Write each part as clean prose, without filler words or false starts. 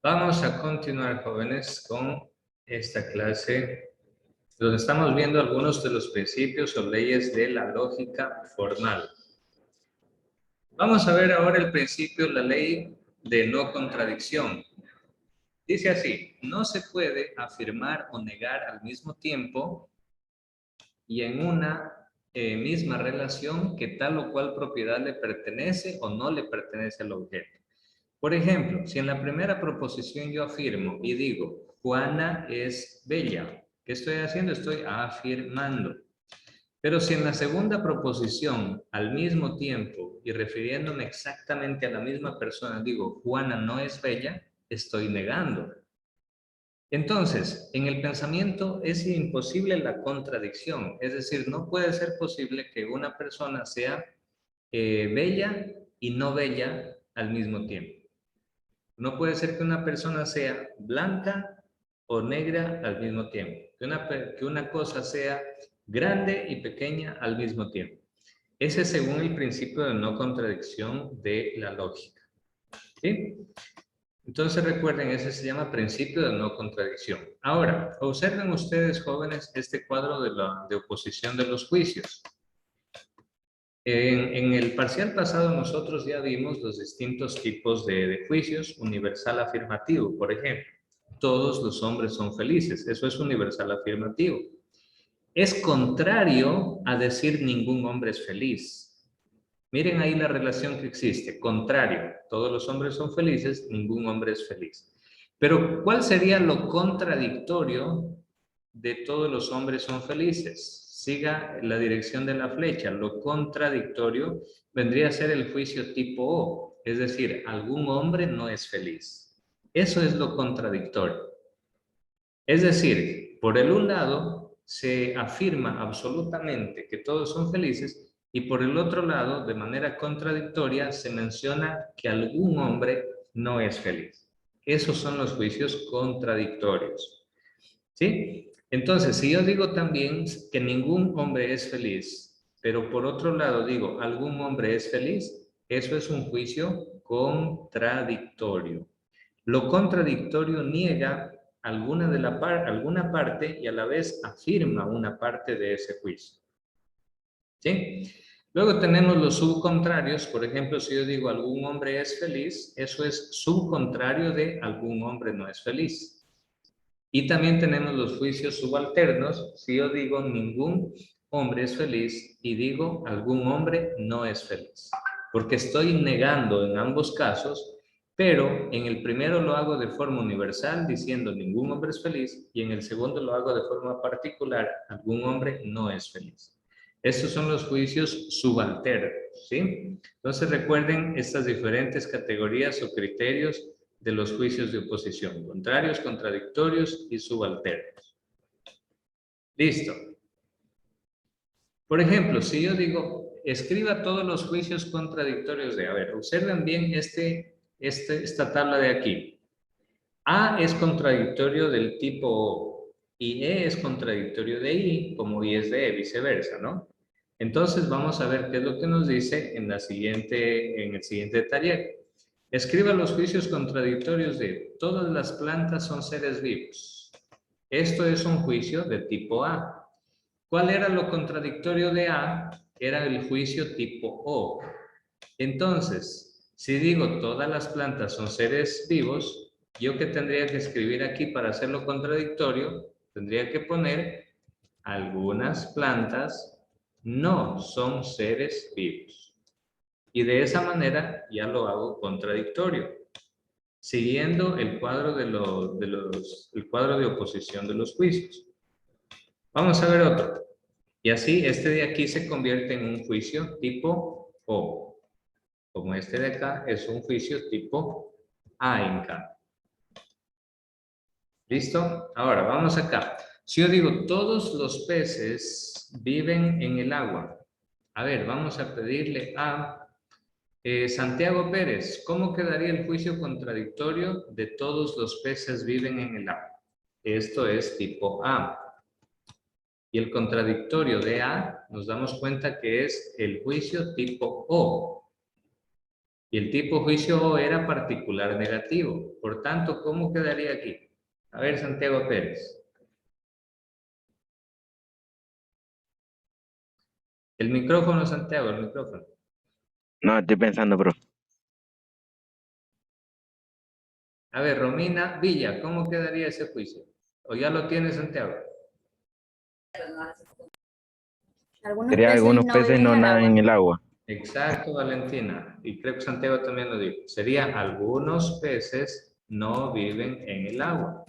Vamos a continuar, jóvenes, con esta clase donde estamos viendo algunos de los principios o leyes de la lógica formal. Vamos a ver ahora el principio, la ley de no contradicción. Dice así: no se puede afirmar o negar al mismo tiempo y en una misma relación que tal o cual propiedad le pertenece o no le pertenece al objeto. Por ejemplo, si en la primera proposición yo afirmo y digo, Juana es bella, ¿qué estoy haciendo? Estoy afirmando. Pero si en la segunda proposición, al mismo tiempo y refiriéndome exactamente a la misma persona, digo, Juana no es bella, estoy negando. Entonces, en el pensamiento es imposible la contradicción, es decir, no puede ser posible que una persona sea bella y no bella al mismo tiempo. No puede ser que una persona sea blanca o negra al mismo tiempo, que una cosa sea grande y pequeña al mismo tiempo. Ese es según el principio de no contradicción de la lógica. ¿Sí? Entonces recuerden, ese se llama principio de no contradicción. Ahora, observen ustedes, jóvenes, este cuadro de oposición de los juicios. En el parcial pasado nosotros ya vimos los distintos tipos de juicios. Universal afirmativo, por ejemplo. Todos los hombres son felices. Eso es universal afirmativo. Es contrario a decir ningún hombre es feliz. Miren ahí la relación que existe. Contrario, todos los hombres son felices, ningún hombre es feliz. Pero, ¿cuál sería lo contradictorio de todos los hombres son felices? Siga la dirección de la flecha. Lo contradictorio vendría a ser el juicio tipo O, es decir, algún hombre no es feliz. Eso es lo contradictorio. Es decir, por el un lado se afirma absolutamente que todos son felices y por el otro lado, de manera contradictoria, se menciona que algún hombre no es feliz. Esos son los juicios contradictorios. ¿Sí? Entonces, si yo digo también que ningún hombre es feliz, pero por otro lado digo algún hombre es feliz, eso es un juicio contradictorio. Lo contradictorio niega alguna parte y a la vez afirma una parte de ese juicio. ¿Sí? Luego tenemos los subcontrarios. Por ejemplo, si yo digo algún hombre es feliz, eso es subcontrario de algún hombre no es feliz. Y también tenemos los juicios subalternos. Si yo digo ningún hombre es feliz y digo algún hombre no es feliz. Porque estoy negando en ambos casos, pero en el primero lo hago de forma universal diciendo ningún hombre es feliz y en el segundo lo hago de forma particular, algún hombre no es feliz. Estos son los juicios subalternos, ¿sí? Entonces recuerden estas diferentes categorías o criterios de los juicios de oposición: contrarios, contradictorios y subalternos. Listo. Por ejemplo, si yo digo, escriba todos los juicios contradictorios de, a ver, observen bien esta tabla de aquí. A es contradictorio del tipo O y E es contradictorio de I, como I es de E, viceversa, ¿no? Entonces vamos a ver qué es lo que nos dice en el siguiente taller. Escriba los juicios contradictorios de todas las plantas son seres vivos. Esto es un juicio de tipo A. ¿Cuál era lo contradictorio de A? Era el juicio tipo O. Entonces, si digo todas las plantas son seres vivos, ¿yo qué tendría que escribir aquí para hacerlo contradictorio? Tendría que poner algunas plantas no son seres vivos. Y de esa manera ya lo hago contradictorio, siguiendo el cuadro el cuadro de oposición de los juicios. Vamos a ver otro. Y así este de aquí se convierte en un juicio tipo O. Como este de acá es un juicio tipo A en cambio. ¿Listo? Ahora vamos acá. Si yo digo todos los peces viven en el agua. A ver, vamos a pedirle a Santiago Pérez, ¿cómo quedaría el juicio contradictorio de todos los peces viven en el agua? Esto es tipo A. Y el contradictorio de A, nos damos cuenta que es el juicio tipo O. Y el tipo juicio O era particular negativo. Por tanto, ¿cómo quedaría aquí? A ver, Santiago Pérez. El micrófono, Santiago, el micrófono. No, estoy pensando, profe. A ver, Romina Villa, ¿cómo quedaría ese juicio? ¿O ya lo tiene Santiago? Sería algunos peces no nadan en el agua. Exacto, Valentina. Y creo que Santiago también lo dijo. Sería algunos peces no viven en el agua.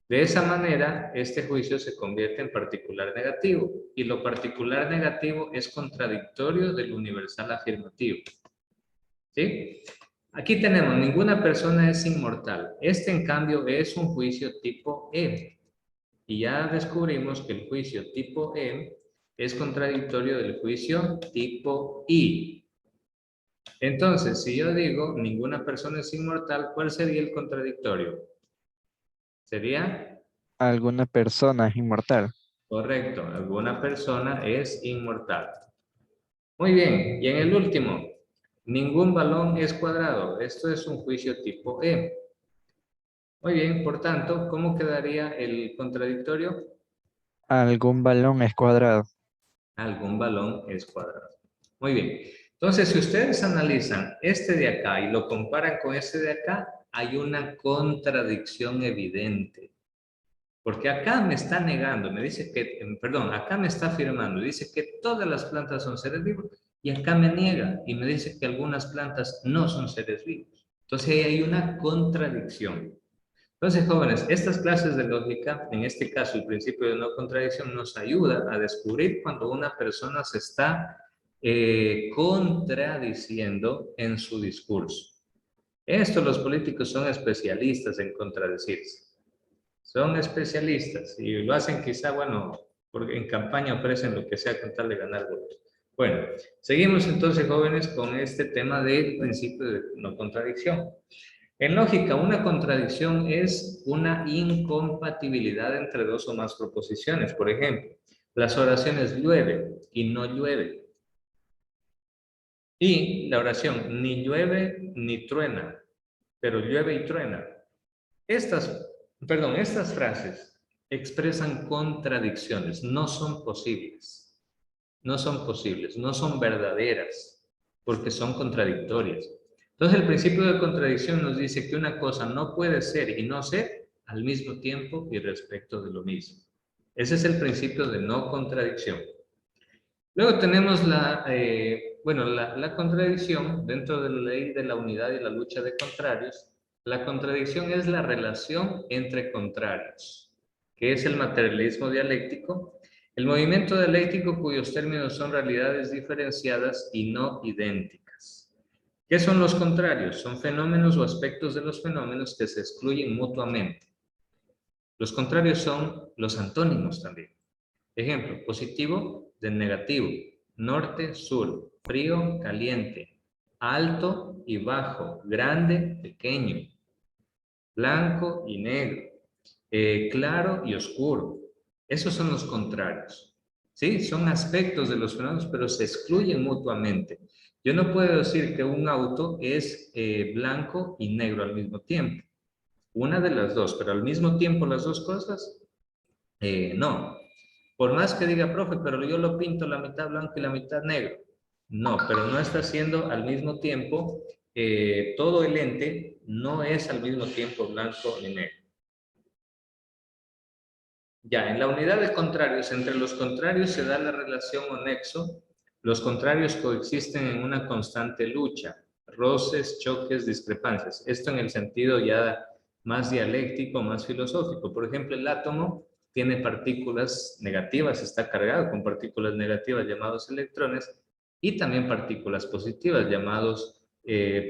De esa manera, este juicio se convierte en particular negativo. Y lo particular negativo es contradictorio del universal afirmativo. ¿Sí? Aquí tenemos, ninguna persona es inmortal. Este, en cambio, es un juicio tipo E. Y ya descubrimos que el juicio tipo E es contradictorio del juicio tipo I. Entonces, si yo digo ninguna persona es inmortal, ¿cuál sería el contradictorio? Sería, Alguna persona es inmortal. correcto, alguna persona es inmortal. Muy bien, y en el último, ningún balón es cuadrado. Esto es un juicio tipo E. Muy bien, por tanto, ¿cómo quedaría el contradictorio? Algún balón es cuadrado. Algún balón es cuadrado. Muy bien. Entonces, si ustedes analizan este de acá y lo comparan con este de acá, hay una contradicción evidente. Porque acá me está negando, me dice que, perdón, acá me está afirmando, dice que todas las plantas son seres vivos, y acá me niega y me dice que algunas plantas no son seres vivos. Entonces, ahí hay una contradicción. Entonces, jóvenes, estas clases de lógica, en este caso el principio de no contradicción, nos ayuda a descubrir cuando una persona se está contradiciendo en su discurso. Esto los políticos son especialistas en contradecirse. Son especialistas y lo hacen quizá, bueno, porque en campaña ofrecen lo que sea con tal de ganar votos. Bueno, seguimos entonces, jóvenes, con este tema del principio de no contradicción. En lógica, una contradicción es una incompatibilidad entre dos o más proposiciones. Por ejemplo, las oraciones llueve y no llueve. Y la oración ni llueve ni truena, pero llueve y truena. Estas frases expresan contradicciones, no son posibles. No son posibles, no son verdaderas, porque son contradictorias. Entonces, el principio de contradicción nos dice que una cosa no puede ser y no ser al mismo tiempo y respecto de lo mismo. Ese es el principio de no contradicción. Luego tenemos la contradicción dentro de la ley de la unidad y la lucha de contrarios. La contradicción es la relación entre contrarios, que es el materialismo dialéctico, el movimiento dialéctico cuyos términos son realidades diferenciadas y no idénticas. ¿Qué son los contrarios? Son fenómenos o aspectos de los fenómenos que se excluyen mutuamente. Los contrarios son los antónimos también. Ejemplo, positivo del negativo, norte, sur, frío, caliente, alto y bajo, grande, pequeño, blanco y negro, claro y oscuro. Esos son los contrarios. ¿Sí? Son aspectos de los fenómenos, pero se excluyen mutuamente. Yo no puedo decir que un auto es blanco y negro al mismo tiempo. Una de las dos, pero al mismo tiempo las dos cosas, no. Por más que diga, profe, pero yo lo pinto la mitad blanco y la mitad negro. No, pero no está haciendo al mismo tiempo, todo el ente no es al mismo tiempo blanco ni negro. Ya, en la unidad de contrarios, entre los contrarios se da la relación o nexo. Los contrarios coexisten en una constante lucha, roces, choques, discrepancias. Esto en el sentido ya más dialéctico, más filosófico. Por ejemplo, el átomo tiene partículas negativas, está cargado con partículas negativas llamados electrones y también partículas positivas llamados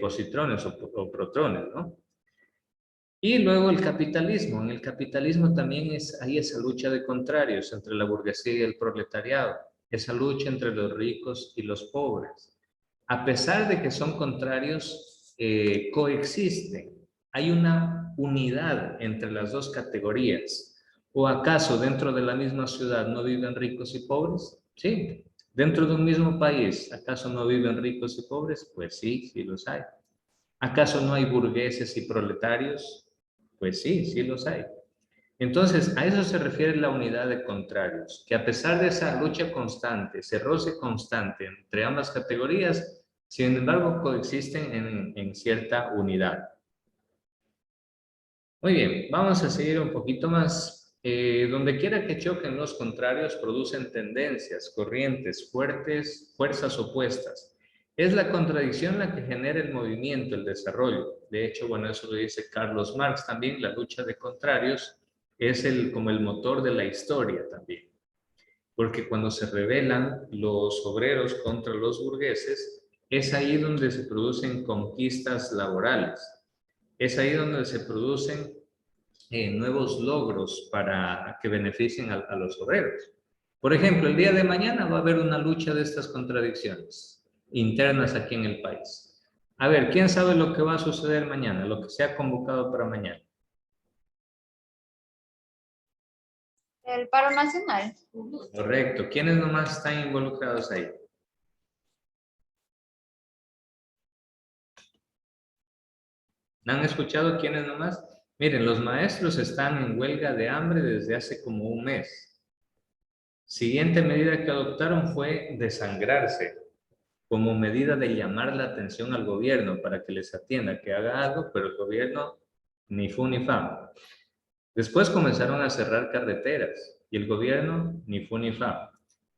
positrones o protones, ¿no? Y luego el capitalismo. En el capitalismo también hay esa lucha de contrarios entre la burguesía y el proletariado, esa lucha entre los ricos y los pobres. A pesar de que son contrarios, coexisten. Hay una unidad entre las dos categorías. ¿O acaso dentro de la misma ciudad no viven ricos y pobres? Sí. ¿Dentro de un mismo país, acaso no viven ricos y pobres? Pues sí, sí los hay. ¿Acaso no hay burgueses y proletarios? Pues sí, sí los hay. Entonces, a eso se refiere la unidad de contrarios, que a pesar de esa lucha constante, ese roce constante entre ambas categorías, sin embargo, coexisten en cierta unidad. Muy bien, vamos a seguir un poquito más. Donde quiera que choquen los contrarios, producen tendencias, corrientes, fuerzas opuestas. Es la contradicción la que genera el movimiento, el desarrollo. De hecho, bueno, eso lo dice Carlos Marx también, la lucha de contrarios es como el motor de la historia también. Porque cuando se rebelan los obreros contra los burgueses, es ahí donde se producen conquistas laborales. Es ahí donde se producen nuevos logros para que beneficien a los obreros. Por ejemplo, el día de mañana va a haber una lucha de estas contradicciones internas aquí en el país. A ver, ¿quién sabe lo que va a suceder mañana, lo que se ha convocado para mañana? El paro nacional. Correcto. ¿Quiénes nomás están involucrados ahí? ¿No han escuchado quiénes nomás? Miren, los maestros están en huelga de hambre desde hace como un mes. Siguiente medida que adoptaron fue desangrarse, como medida de llamar la atención al gobierno para que les atienda, que haga algo, pero el gobierno ni fu ni fa. Después comenzaron a cerrar carreteras y el gobierno ni fu ni fa.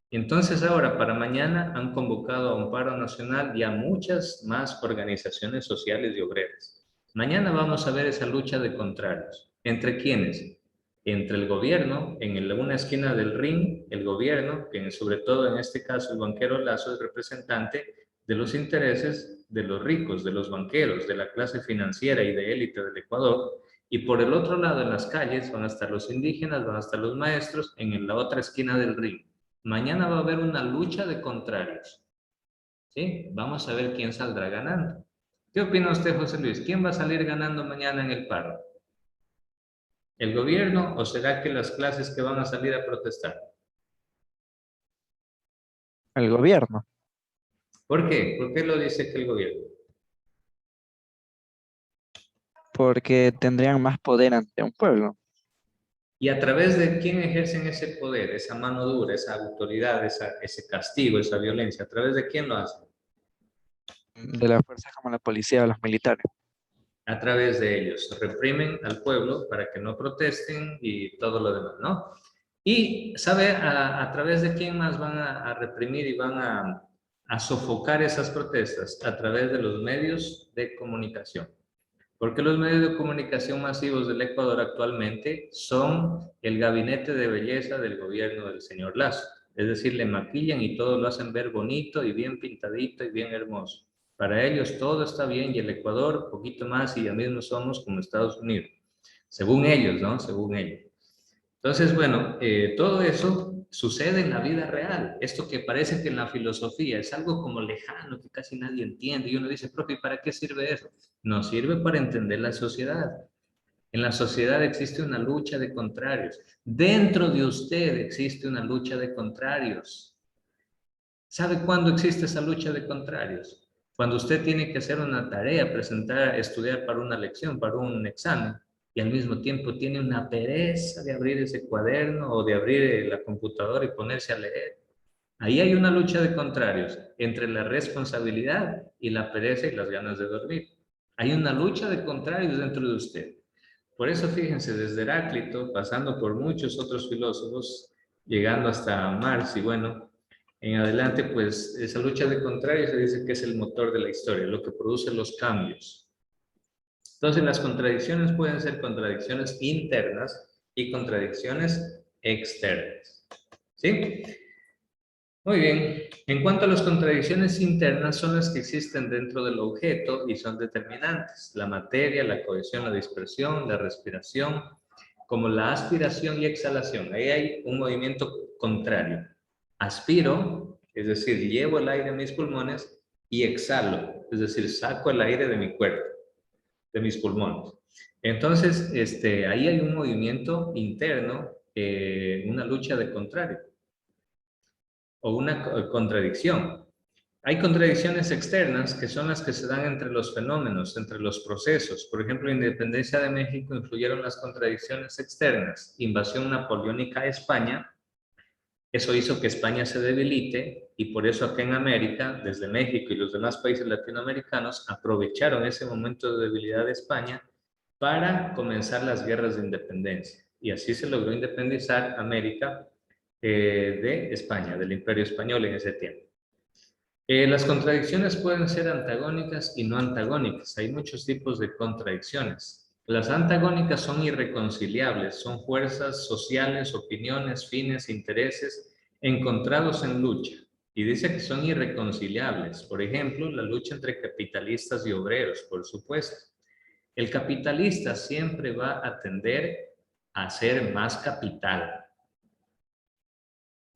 Entonces ahora, para mañana, han convocado a un paro nacional y a muchas más organizaciones sociales y obreras. Mañana vamos a ver esa lucha de contrarios. ¿Entre quiénes? Entre el gobierno, en una esquina del ring, el gobierno, que sobre todo en este caso el banquero Lazo es representante de los intereses de los ricos, de los banqueros, de la clase financiera y de élite del Ecuador, y por el otro lado en las calles van a estar los indígenas, van a estar los maestros en la otra esquina del ring. Mañana va a haber una lucha de contrarios. ¿Sí? Vamos a ver quién saldrá ganando. ¿Qué opina usted, José Luis? ¿Quién va a salir ganando mañana en el paro? ¿El gobierno o será que las clases que van a salir a protestar? El gobierno, ¿Por qué? ¿Por qué lo dice que el gobierno? porque tendrían más poder ante un pueblo, ¿Y a través de quién ejercen ese poder, esa mano dura, esa autoridad, ese castigo, esa violencia? ¿A través de quién lo hacen? de las fuerzas como la policía o los militares. A través de ellos. Reprimen al pueblo para que no protesten y todo lo demás, ¿no? Y, ¿sabe a través de quién más van a reprimir y van a sofocar esas protestas? A través de los medios de comunicación. Porque los medios de comunicación masivos del Ecuador actualmente son el gabinete de belleza del gobierno del señor Lazo. Es decir, le maquillan y todo lo hacen ver bonito y bien pintadito y bien hermoso. Para ellos todo está bien y el Ecuador, poquito más y ya mismo somos como Estados Unidos. Según ellos, ¿no? Según ellos. Entonces, bueno, todo eso sucede en la vida real. Esto que parece que en la filosofía es algo como lejano, que casi nadie entiende. Y uno dice, profe, ¿para qué sirve eso? Nos sirve para entender la sociedad. En la sociedad existe una lucha de contrarios. Dentro de usted existe una lucha de contrarios. ¿Sabe cuándo existe esa lucha de contrarios? Cuando usted tiene que hacer una tarea, presentar, estudiar para una lección, para un examen, y al mismo tiempo tiene una pereza de abrir ese cuaderno o de abrir la computadora y ponerse a leer. Ahí hay una lucha de contrarios entre la responsabilidad y la pereza y las ganas de dormir. Hay una lucha de contrarios dentro de usted. Por eso fíjense, desde Heráclito, pasando por muchos otros filósofos, llegando hasta Marx y bueno, en adelante, pues esa lucha de contrarios se dice que es el motor de la historia, lo que produce los cambios. Entonces, las contradicciones pueden ser contradicciones internas y contradicciones externas. ¿Sí? Muy bien. En cuanto a las contradicciones internas, son las que existen dentro del objeto y son determinantes. La materia, la cohesión, la dispersión, la respiración, como la aspiración y exhalación. Ahí hay un movimiento contrario. Aspiro, es decir, llevo el aire a mis pulmones y exhalo, es decir, saco el aire de mi cuerpo, de mis pulmones. Entonces, ahí hay un movimiento interno, una lucha de contrario o una contradicción. Hay contradicciones externas que son las que se dan entre los fenómenos, entre los procesos. Por ejemplo, en la independencia de México influyeron las contradicciones externas. Invasión napoleónica a España. Eso hizo que España se debilite y por eso acá en América, desde México y los demás países latinoamericanos, aprovecharon ese momento de debilidad de España para comenzar las guerras de independencia. Y así se logró independizar América de España, del Imperio Español en ese tiempo. Las contradicciones pueden ser antagónicas y no antagónicas. Hay muchos tipos de contradicciones. Las antagónicas son irreconciliables, son fuerzas sociales, opiniones, fines, intereses encontrados en lucha. Y dice que son irreconciliables. Por ejemplo, la lucha entre capitalistas y obreros, por supuesto. El capitalista siempre va a tender a hacer más capital.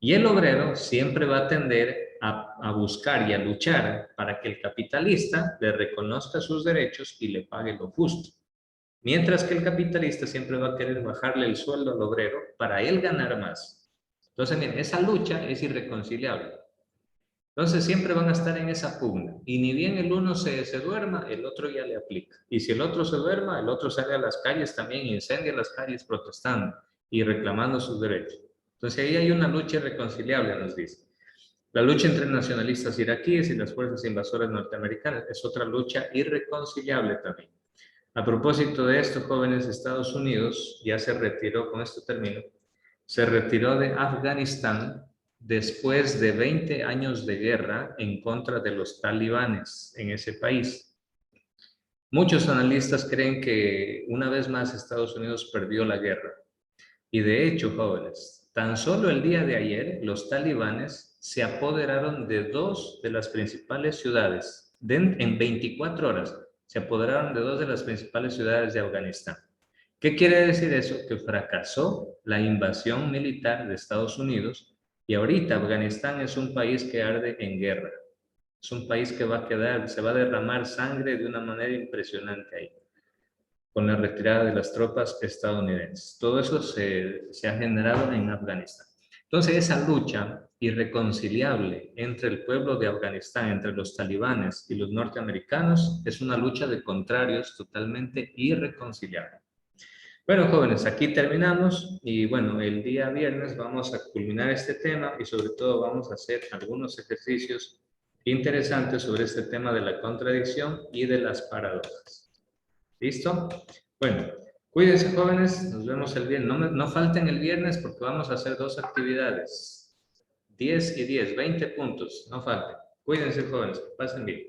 Y el obrero siempre va a tender a buscar y a luchar para que el capitalista le reconozca sus derechos y le pague lo justo. Mientras que el capitalista siempre va a querer bajarle el sueldo al obrero para él ganar más. Entonces, miren, esa lucha es irreconciliable. Entonces, siempre van a estar en esa pugna. Y ni bien el uno se duerma, el otro ya le aplica. Y si el otro se duerma, el otro sale a las calles también, incendia las calles protestando y reclamando sus derechos. Entonces, ahí hay una lucha irreconciliable, nos dice. La lucha entre nacionalistas iraquíes y las fuerzas invasoras norteamericanas es otra lucha irreconciliable también. A propósito de esto, jóvenes, Estados Unidos ya se retiró, con esto termino, se retiró de Afganistán después de 20 años de guerra en contra de los talibanes en ese país. Muchos analistas creen que una vez más Estados Unidos perdió la guerra. Y de hecho, jóvenes, tan solo el día de ayer los talibanes se apoderaron de 2 de las principales ciudades. En 24 horas se apoderaron de 2 de las principales ciudades de Afganistán. ¿Qué quiere decir eso? Que fracasó la invasión militar de Estados Unidos y ahorita Afganistán es un país que arde en guerra. Es un país que se va a derramar sangre de una manera impresionante ahí, con la retirada de las tropas estadounidenses. Todo eso se ha generado en Afganistán. Entonces, esa lucha irreconciliable entre el pueblo de Afganistán, entre los talibanes y los norteamericanos, es una lucha de contrarios totalmente irreconciliable. Bueno, jóvenes, aquí terminamos y bueno, el día viernes vamos a culminar este tema y sobre todo vamos a hacer algunos ejercicios interesantes sobre este tema de la contradicción y de las paradojas. ¿Listo? Bueno, cuídense, jóvenes, nos vemos el viernes. No falten el viernes porque vamos a hacer 2 actividades. 10 y 10, 20 puntos, no falten. Cuídense, jóvenes, pasen bien.